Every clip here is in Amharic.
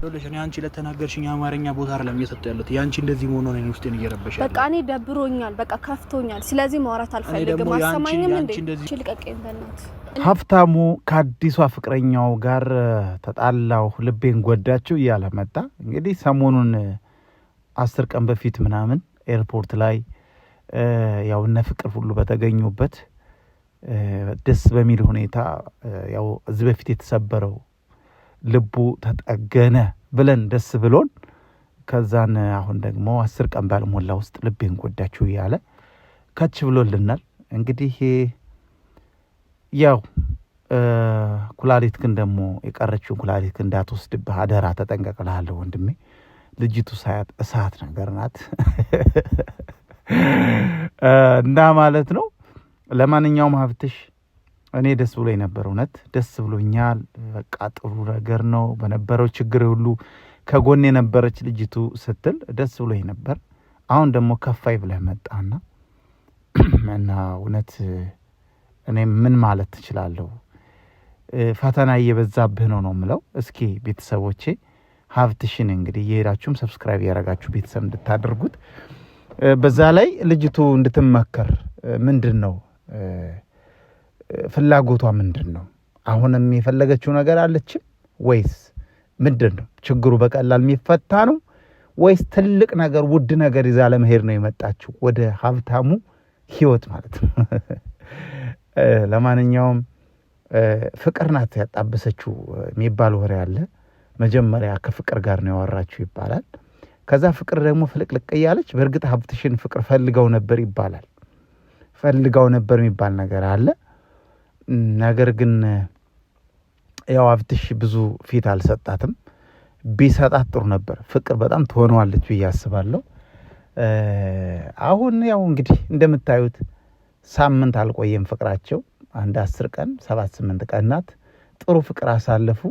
ይኸውልሽ እኔ አንቺ ለተናገርሽኝ አማርኛ ቦታ አይደለም እየሰጠው ያለሁት ያንቺ እንደዚህ መሆኑ ነው ውስጤን እየረበሻል። በቃ እኔ ደብሮኛል፣ በቃ ከፍቶኛል። ስለዚህ ማውራት አልፈልግም። አሰማኝም እንዴ ልቀቀኝ በእናትህ። ሀብታሙ ከአዲሷ ፍቅረኛው ጋር ተጣላው፣ ልቤን ጎዳችው እያለ መጣ። እንግዲህ ሰሞኑን 10 ቀን በፊት ምናምን ኤርፖርት ላይ ያው እነ ፍቅር ሁሉ በተገኙበት ደስ በሚል ሁኔታ ያው እዚህ በፊት የተሰበረው ልቡ ተጠገነ ብለን ደስ ብሎን ከዛን አሁን ደግሞ 10 ቀን ባልሞላ ውስጥ ልቤን ጎዳችሁ እያለ ከች ብሎልናል። እንግዲህ ያው ኩላሊት ግን ደግሞ የቀረችውን ኩላሊት እንዳትወስድብህ አደራ ተጠንቀቅልሃለሁ ወንድሜ። ልጅቱ ሳያት እሳት ነገር ናት እና ማለት ነው። ለማንኛውም ሀብትሽ እኔ ደስ ብሎኝ ነበር፣ እውነት ደስ ብሎኛል። በቃ ጥሩ ነገር ነው። በነበረው ችግር ሁሉ ከጎን የነበረች ልጅቱ ስትል ደስ ብሎኝ ነበር። አሁን ደግሞ ከፋይ ብለህ መጣና እና እውነት እኔ ምን ማለት ትችላለሁ? ፈተና እየበዛብህ ነው የምለው። እስኪ ቤተሰቦቼ ሀብትሽን እንግዲህ የሄዳችሁም ሰብስክራይብ ያደረጋችሁ ቤተሰብ እንድታደርጉት፣ በዛ ላይ ልጅቱ እንድትመከር ምንድን ነው ፍላጎቷ ምንድን ነው? አሁንም የፈለገችው ነገር አለችም ወይስ ምንድን ነው ችግሩ? በቀላል የሚፈታ ነው ወይስ ትልቅ ነገር ውድ ነገር ይዛ ለመሄድ ነው የመጣችው ወደ ሀብታሙ ህይወት ማለት ነው? ለማንኛውም ፍቅር ናት ያጣበሰችው የሚባል ወሬ አለ። መጀመሪያ ከፍቅር ጋር ነው ያወራችው ይባላል። ከዛ ፍቅር ደግሞ ፍልቅልቅ እያለች በእርግጥ ሀብትሽን ፍቅር ፈልገው ነበር ይባላል። ፈልገው ነበር የሚባል ነገር አለ። ነገር ግን ያው ሀብትሽ ብዙ ፊት አልሰጣትም። ቢሰጣት ጥሩ ነበር። ፍቅር በጣም ትሆነዋለች ብዬ አስባለሁ። አሁን ያው እንግዲህ እንደምታዩት ሳምንት አልቆየም ፍቅራቸው፣ አንድ 10 ቀን 7-8 ቀን ናት። ጥሩ ፍቅር አሳለፉ።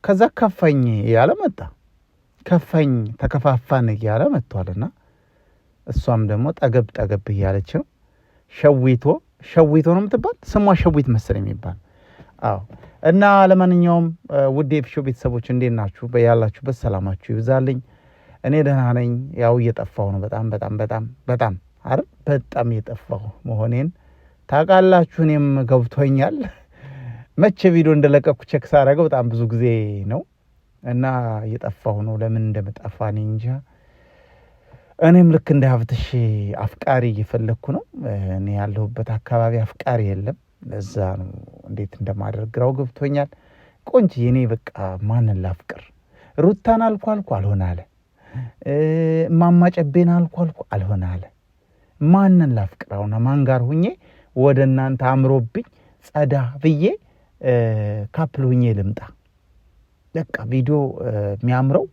ከዛ ከፋኝ እያለ መጣ። ከፋኝ ተከፋፋን እያለ መጥቷልና እሷም ደግሞ ጠገብ እያለች ነው። ሸዊቶ ነው የምትባል፣ ስሟ ሸዊት መሰለኝ የሚባል። አዎ። እና ለማንኛውም ውድ የፊሾ ቤተሰቦች እንዴት ናችሁ? በያላችሁበት ሰላማችሁ ይብዛልኝ። እኔ ደህና ነኝ። ያው እየጠፋሁ ነው በጣም አይደል? በጣም እየጠፋሁ መሆኔን ታውቃላችሁ። እኔም ገብቶኛል። መቼ ቪዲዮ እንደለቀኩ ቼክ ሳደርገው በጣም ብዙ ጊዜ ነው እና እየጠፋሁ ነው። ለምን እንደምጠፋ እኔ እንጃ። እኔም ልክ እንደ ሀብትሽ አፍቃሪ እየፈለግኩ ነው። እኔ ያለሁበት አካባቢ አፍቃሪ የለም። ለዛ ነው እንዴት እንደማደርግ ግራው ገብቶኛል። ቆንጆ እኔ በቃ ማንን ላፍቅር? ሩታን አልኩ አልሆነ አለ። ማማጨቤን አልኩ አልሆነ አለ። ማንን ላፍቅር? አሁን ማን ጋር ሁኜ ወደ እናንተ አምሮብኝ ጸዳ ብዬ ካፕል ሁኜ ልምጣ? በቃ ቪዲዮ የሚያምረው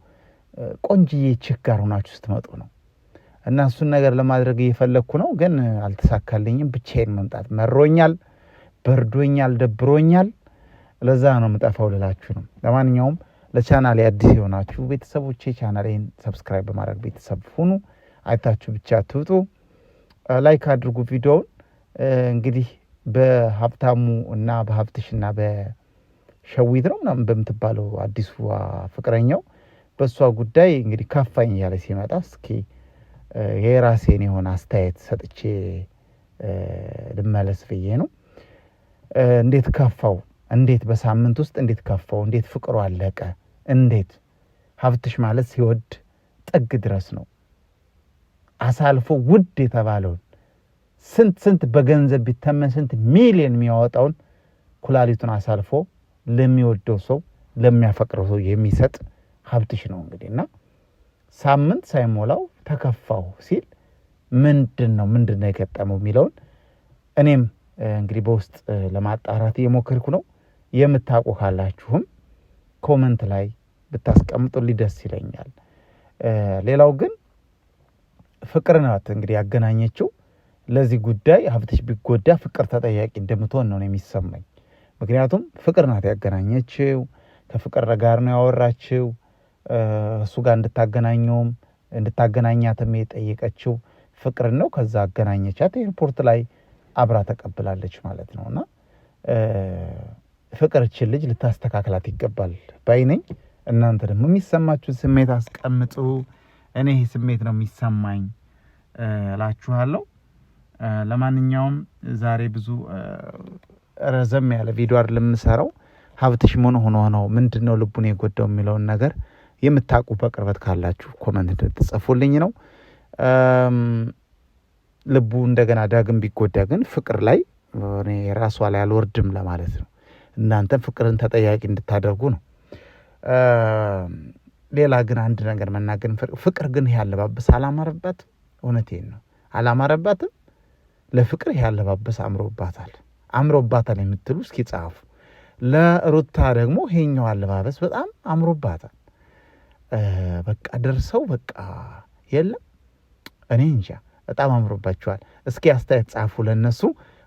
ቆንጅዬ ችክ ጋር ሆናችሁ ስትመጡ ነው። እና እሱን ነገር ለማድረግ እየፈለግኩ ነው፣ ግን አልተሳካልኝም። ብቻዬን መምጣት መሮኛል፣ በርዶኛል፣ ደብሮኛል። ለዛ ነው የምጠፋው ልላችሁ ነው። ለማንኛውም ለቻናሌ አዲስ የሆናችሁ ቤተሰቦቼ ቻናሌን ሰብስክራይብ በማድረግ ቤተሰብ ሁኑ። አይታችሁ ብቻ ትውጡ፣ ላይክ አድርጉ ቪዲዮውን። እንግዲህ በሀብታሙ እና በሀብትሽና በሸዊት ነው ምናምን በምትባለው አዲሱ ፍቅረኛው በእሷ ጉዳይ እንግዲህ ከፋኝ እያለ ሲመጣ እስኪ የራሴን የሆነ አስተያየት ሰጥቼ ልመለስ ብዬ ነው። እንዴት ከፋው? እንዴት በሳምንት ውስጥ እንዴት ከፋው? እንዴት ፍቅሩ አለቀ? እንዴት ሀብትሽ ማለት ሲወድ ጥግ ድረስ ነው አሳልፎ ውድ የተባለውን ስንት በገንዘብ ቢተመን ስንት ሚሊዮን የሚያወጣውን ኩላሊቱን አሳልፎ ለሚወደው ሰው ለሚያፈቅረው ሰው የሚሰጥ ሀብትሽ ነው እንግዲህ። እና ሳምንት ሳይሞላው ተከፋው ሲል ምንድን ነው የገጠመው የሚለውን እኔም እንግዲህ በውስጥ ለማጣራት እየሞከርኩ ነው። የምታውቁ ካላችሁም ኮመንት ላይ ብታስቀምጡልኝ ደስ ይለኛል። ሌላው ግን ፍቅር ናት እንግዲህ ያገናኘችው። ለዚህ ጉዳይ ሀብትሽ ቢጎዳ ፍቅር ተጠያቂ እንደምትሆን ነው የሚሰማኝ። ምክንያቱም ፍቅር ናት ያገናኘችው፣ ከፍቅር ጋር ነው ያወራችው። እሱ ጋር እንድታገናኛትም የጠየቀችው ፍቅር ነው። ከዛ አገናኘቻት፣ ኤርፖርት ላይ አብራ ተቀብላለች ማለት ነውና ፍቅር እችን ልጅ ልታስተካክላት ይገባል ባይነኝ። እናንተ ደግሞ የሚሰማችሁን ስሜት አስቀምጡ። እኔ ይሄ ስሜት ነው የሚሰማኝ እላችኋለሁ። ለማንኛውም ዛሬ ብዙ ረዘም ያለ ቪዲዮ አይደለም የምሰራው። ሀብትሽ ምን ሆኖ ነው ምንድነው ልቡን የጎዳው የሚለውን ነገር የምታውቁ በቅርበት ካላችሁ ኮመንት እንድትጽፉልኝ ነው። ልቡ እንደገና ዳግም ቢጎዳ ግን ፍቅር ላይ እኔ ራሷ ላይ አልወርድም ለማለት ነው። እናንተም ፍቅርን ተጠያቂ እንድታደርጉ ነው። ሌላ ግን አንድ ነገር መናገር ፍቅር ግን ይሄ አለባበስ አላማረባት። እውነቴን ነው አላማረባትም። ለፍቅር ይሄ አለባበስ አምሮባታል የምትሉ እስኪ ጻፉ። ለሩታ ደግሞ ይሄኛው አለባበስ በጣም አምሮባታል። በቃ ደርሰው በቃ የለም እኔ እንጃ በጣም አምሮባችኋል። እስኪ አስተያየት ጻፉ ለነሱ።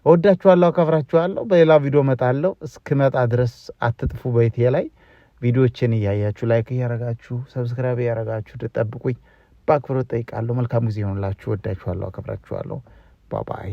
እወዳችኋለሁ፣ አከብራችኋለሁ። በሌላ ቪዲዮ መጣለሁ። እስክመጣ ድረስ አትጥፉ። በኢቴ ላይ ቪዲዮችን እያያችሁ ላይክ እያረጋችሁ ሰብስክራይብ እያረጋችሁ ተጠብቁኝ በአክብሮት ጠይቃለሁ። መልካም ጊዜ ይሆንላችሁ። እወዳችኋለሁ፣ አከብራችኋለሁ። ባባይ